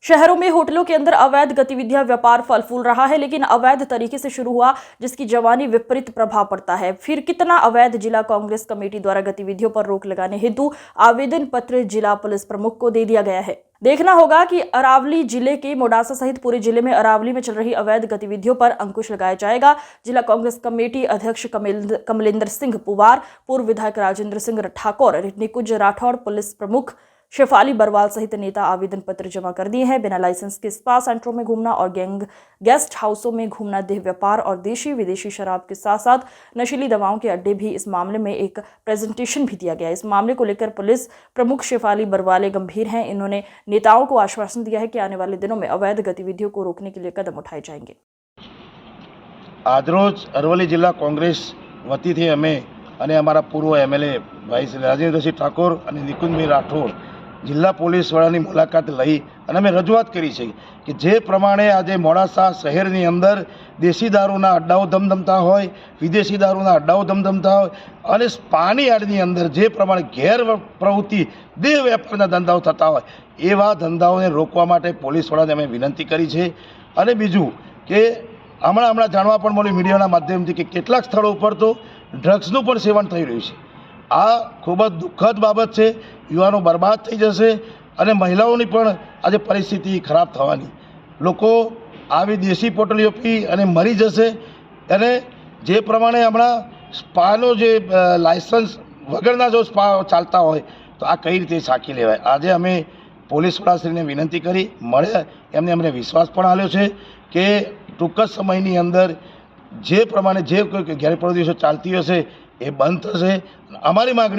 शहरों में होटलों के अंदर अवैध गतिविधियां व्यापार फल फूल रहा है, लेकिन अवैध तरीके से शुरू हुआ जिसकी जवानी विपरीत प्रभाव पड़ता है। फिर कितना अवैध? जिला कांग्रेस कमेटी द्वारा गतिविधियों पर रोक लगाने हेतु आवेदन पत्र जिला पुलिस प्रमुख को दे दिया गया है। देखना होगा कि अरावली जिले के मोडासा सहित पूरे जिले में अरावली में चल रही अवैध गतिविधियों पर अंकुश लगाया जाएगा। जिला कांग्रेस कमेटी अध्यक्ष कमलेंद्र सिंह पुवार, पूर्व विधायक राजेंद्र सिंह ठाकुर, निकुंज राठौड़, पुलिस प्रमुख शेफाली बरवाल सहित नेता आवेदन पत्र जमा कर दिए हैं। बिना लाइसेंस के स्पा सेंटरों में घूमना और गेस्ट हाउसों में घूमना, देह व्यापार और देशी विदेशी शराब के साथ साथ नशीली दवाओं के अड्डे भी। इस मामले में एक प्रेजेंटेशन भी दिया गया। इस मामले को लेकर पुलिस प्रमुख शेफाली बरवाले गंभीर हैं। इन्होंने नेताओं को आश्वासन दिया है कि आने वाले दिनों में अवैध गतिविधियों को रोकने के लिए कदम उठाए जाएंगे। આજરોજ અરવલ્લી જિલ્લા કોંગ્રેસ વતીથી અમે અને અમારા પૂર્વ એમએલએ ભાઈ શ્રી રાજેન્દ્રસિંહ ઠાકોર અને નિકુંજભાઈ રાઠોડ જિલ્લા પોલીસ વડાની મુલાકાત લઈ અને અમે રજૂઆત કરી છે કે જે પ્રમાણે આજે મોડાસા શહેરની અંદર દેશી દારૂના અડ્ડાઓ ધમધમતા હોય, વિદેશી દારૂના અડ્ડાઓ ધમધમતા હોય અને સ્પાની યાર્ડની અંદર જે પ્રમાણે ગેર પ્રવૃત્તિ દેહ વેપારના ધંધાઓ થતા હોય એવા ધંધાઓને રોકવા માટે પોલીસ વડાને અમે વિનંતી કરી છે। અને બીજું કે હમણાં જાણવા પણ મળ્યું મીડિયાના માધ્યમથી કે કેટલાક સ્થળો ઉપર તો ડ્રગ્સનું પણ સેવન થઈ રહ્યું છે। આ ખૂબ જ દુઃખદ બાબત છે। યુવાનો બરબાદ થઈ જશે અને મહિલાઓની પણ આજે પરિસ્થિતિ ખરાબ થવાની। લોકો આવી દેશી પોટલીઓ પી અને મરી જશે। અને જે પ્રમાણે હમણાં સ્પાનો જે લાયસન્સ વગરના જો સ્પા ચાલતા હોય તો આ કઈ રીતે સાંકી લેવાય। આજે અમે પોલીસ વડાશ્રીને વિનંતી કરી મળે એમને અમને વિશ્વાસ પણ આપ્યો છે કે ટૂંક જ સમયની અંદર જે પ્રમાણે જે કોઈ ગેરપ્રવૃત્તિઓ ચાલતી હશે એ બંધ થશે। અમારી માગણી